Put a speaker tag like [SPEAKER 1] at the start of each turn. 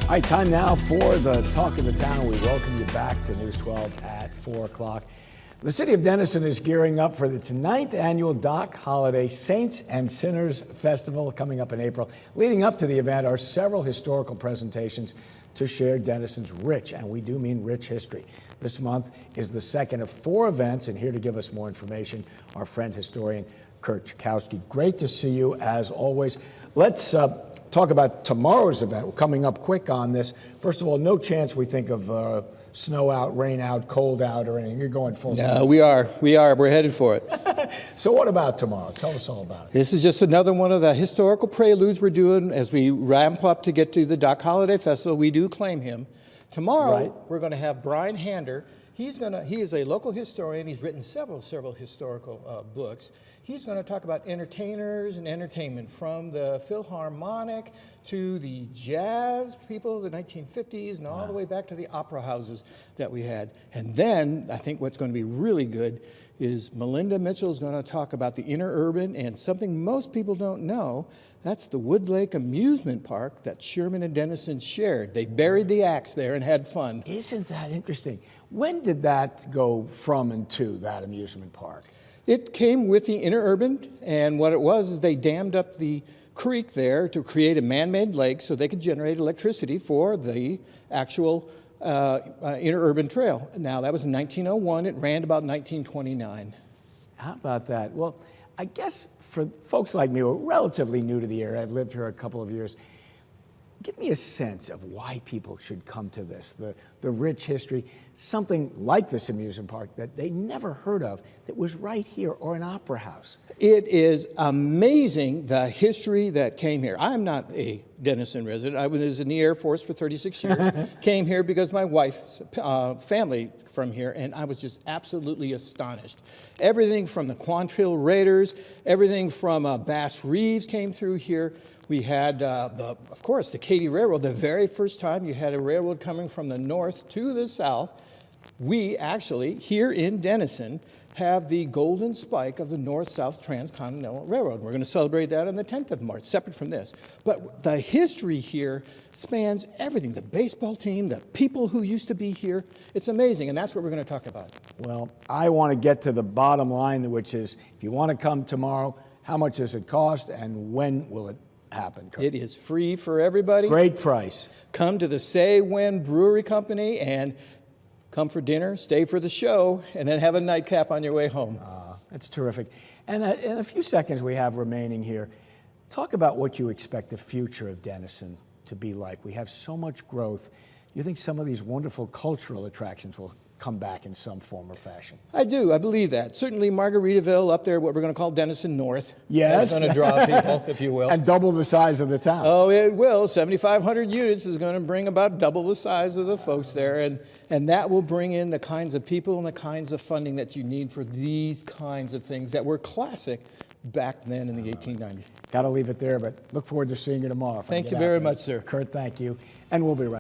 [SPEAKER 1] All right, time now for the Talk of the Town. We welcome you back to News 12 at 4 o'clock. The city of Denison is gearing up for its 9th annual Doc Holliday Saints and Sinners Festival coming up in April. Leading up to the event are several historical presentations to share Denison's rich, and we do mean rich, history. This month is the second of 4 events, and here to give us more information, our friend historian Kurt Cichowski. Great to see you as always. Let's talk about tomorrow's event. We're coming up quick on this. First of all, no chance we think of snow out, rain out, cold out, or anything. You're going full speed.
[SPEAKER 2] No, we are. We're headed for it.
[SPEAKER 1] So what about tomorrow? Tell us all about it.
[SPEAKER 2] This is just another one of the historical preludes we're doing as we ramp up to get to the Doc Holliday Festival. We do claim him. Tomorrow, We're going to have Brian Hander. He is a local historian. He's written several historical books. He's going to talk about entertainers and entertainment, from the Philharmonic to the jazz people of the 1950s and all the way back to the opera houses that we had. And then I think what's going to be really good is Melinda Mitchell is going to talk about the interurban and something most people don't know. That's the Wood Lake Amusement Park that Sherman and Denison shared. They buried the axe there and had fun.
[SPEAKER 1] Isn't that interesting? When did that go from and to, that amusement park?
[SPEAKER 2] It came with the interurban, and what it was is they dammed up the creek there to create a man-made lake so they could generate electricity for the actual interurban trail. Now, that was in 1901. It ran about 1929.
[SPEAKER 1] How about that? Well, I guess for folks like me who are relatively new to the area, I've lived here a couple of years, give me a sense of why people should come to this, the rich history, something like this amusement park that they never heard of that was right here, or an opera house.
[SPEAKER 2] It is amazing the history that came here. I'm not a Denison resident. I was in the Air Force for 36 years. Came here because my wife's family from here, and I was just absolutely astonished. Everything from the Quantrill Raiders, everything from Bass Reeves came through here. We had, of course, the Katy Railroad. The very first time you had a railroad coming from the north to the south. We actually, here in Denison, have the golden spike of the North-South Transcontinental Railroad. We're going to celebrate that on the 10th of March, separate from this. But the history here spans everything. The baseball team, the people who used to be here. It's amazing, and that's what we're going to talk about.
[SPEAKER 1] Well, I want to get to the bottom line, which is, if you want to come tomorrow, how much does it cost, and when will it happen?
[SPEAKER 2] It is free for everybody.
[SPEAKER 1] Great price.
[SPEAKER 2] Come to the Say When Brewery Company and come for dinner, stay for the show, and then have a nightcap on your way home.
[SPEAKER 1] That's terrific. And in a few seconds we have remaining here, talk about what you expect the future of Denison to be like. We have so much growth. You think some of these wonderful cultural attractions will come back in some form or fashion?
[SPEAKER 2] I do. I believe that. Certainly Margaritaville up there, what we're going to call Denison North.
[SPEAKER 1] Yes.
[SPEAKER 2] That's going to draw people, if you will.
[SPEAKER 1] And double the size of the town.
[SPEAKER 2] Oh, it will. 7,500 units is going to bring about double the size of the folks there. And that will bring in the kinds of people and the kinds of funding that you need for these kinds of things that were classic back then in the 1890s.
[SPEAKER 1] Got to leave it there, but look forward to seeing you tomorrow.
[SPEAKER 2] Thank you very much, sir.
[SPEAKER 1] Kurt, thank you. And we'll be right back.